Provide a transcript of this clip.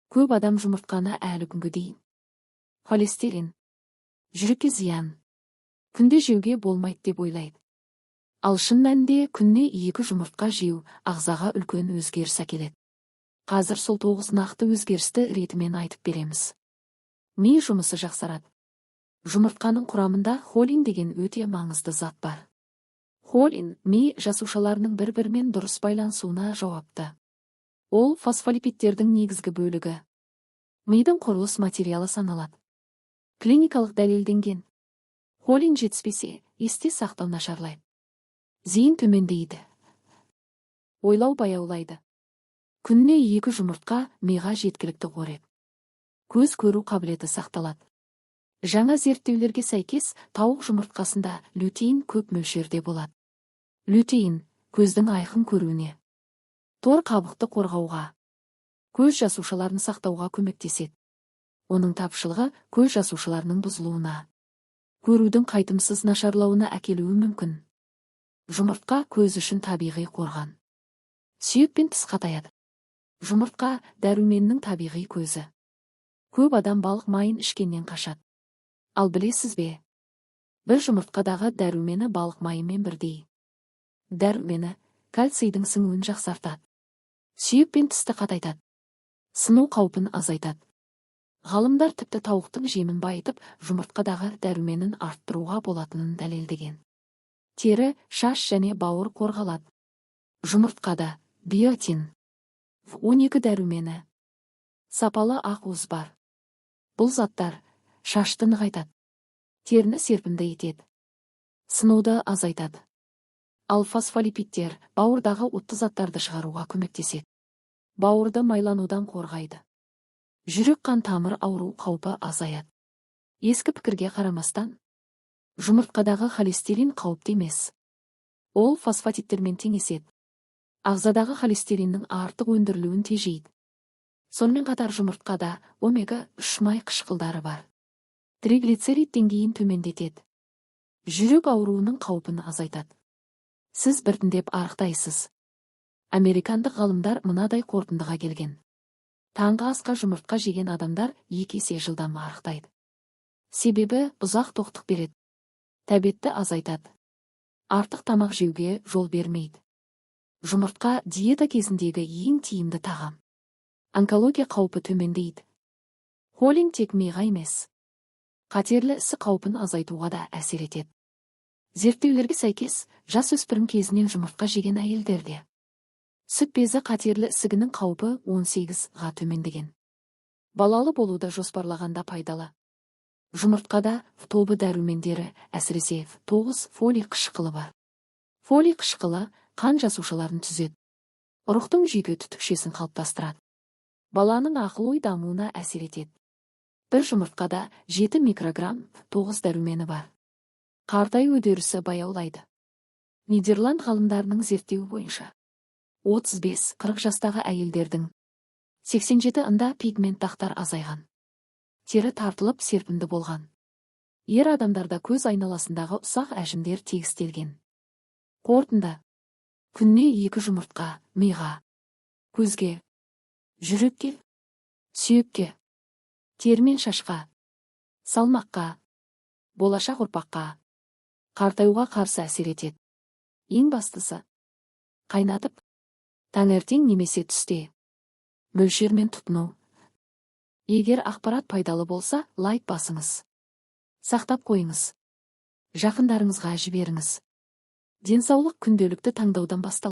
Көп адам жұмыртқаны әлі күнге дейін холестерин, жүрекке зиян, күнде жеуге болмайды деп ойлайды. Ал шын мәнінде күніне 2 жұмыртқа жеу ағзаға үлкен өзгеріс әкеледі. Қазір сол 9 нақты өзгерісті ретімен айтып береміз. Ми жұмысы жақсарады. Жұмыртқаның құрамында холин деген өте маңызды зат бар. Холин ми жасушаларының бір-бірімен дұрыс байланысуына жауапты. Ол фосфолипидтердің негізгі бөлігі. Мидың құрылыс материалы саналады. Клиникалық дәлелденген. Холин жетіспесе, есте сақтау нашарлайды. Зейін төмендейді. Ойлау баяулайды. Күніне 2 жұмыртқа миға жеткілікті қорек. Көз көру қабілеті сақталады. Жаңа зерттеулерге сәйкес, тауық жұмыртқасында лютеин көп мөлшерде болады. Лютеин көздің айқын көруіне, тор қабықты қорғауға, көз жасушаларын сақтауға көмектеседі. Оның тапшылығы көз жасушаларының бұзылуына, көрудің қайтымсыз нашарлауына әкелуі мүмкін. Жұмыртқа көз үшін табиғи қорған. Сүйек пен тіс қатаяды. Жұмыртқа дәруменнің табиғи көзі. Көп адам балық майын ішкеннен қашады. Ал білесіз бе? Бір жұмыртқадағы дәрумені балық майымен бірдей. Дәрумені кальцийдің сіңуін жақсартады. Сүйек пен тісті қатайтады. Сыну қаупін азайтады. Ғалымдар тіпті тауықтың жемін байытып, жұмыртқадағы дәруменін арттыруға болатынын дәлелдеген. Тері, шаш және бауыр қорғалады. Жұмыртқада биотин, 12 дәрумені, сапалы ақуыз бар. Бұл заттар шашты нығайтады, теріні серпімді етеді, сынуды азайтады. Ал фосфолипидтер бауырдағы отты заттарды шығаруға көмектеседі. Бауырды майланудан қорғайды. Жүрек қан тамыр ауру қаупі азаяды. Ескі пікірге қарамастан, жұмыртқадағы холестерин қауіпті емес. Ол фосфатидтермен теңеседі. Ағзадағы холестериннің артық өндірілуін тежейді. Сонымен қатар жұмыртқада омега-3 май қышқылдары бар. Триглицерид деңгейін төмендетеді. Жүрек ауруының қаупін азайтады. Сіз біртіндеп арықтайсыз. Американдық ғалымдар мынадай қорытындыға келген. Таңғы асқа жұмыртқа жеген адамдар 2 есе жылдам арықтайды. Себебі ұзақ тоқтық береді. Тәбетті азайтады. Артық тамақ жеуге жол бермейді. Жұмыртқа диета кезіндегі ең тиімді тағам. Онкология қаупі төмендейді. Холин тек миға емес, қатерлі ісік қаупін азайтуға да әсер етеді. Зерттеулерге сәйкес, жасөспірім кезінен жұмыртқа жеген әйелдерде сүт безі қатерлі ісігінің қаупі 18-ға төмендеген. Балалы болуды жоспарлағанда пайдалы. Жұмыртқада тобы дәрумендері, әсіресе 9 фолий қышқылы бар. Фолий қышқылы қан жасушаларын түзеді. Ұрықтың жүйке түтікшесін қалыптастырады. Баланың ақыл-ой дамуына әсер етеді. Бір жұмыртқада 7 микрограмм 9 дәрумені бар. Қартаю үдерісі баяулайды. Нидерланд ғалымдарының зерттеуі бойынша 35-40 жастағы әйелдердің 87-ында пигменттақтар азайған. Тері тартылып серпімді болған. Ер адамдарда көз айналасындағы ұсақ әжімдер тегістелген. Қорытынды. Күніне 2 жұмыртқа миға, көзге, жүрекке, сүйекке, тері мен шашқа, салмаққа, болашақ ұрпаққа, қартаюға қарсы әсер етеді. Ең бастысы, қайнатып, таңертең немесе түсте, мөлшермен тұтыну. Егер ақпарат пайдалы болса, лайк басыңыз. Сақтап қойыңыз. Жақындарыңызға жіберіңіз. Денсаулық күнделікті таңдаудан басталады.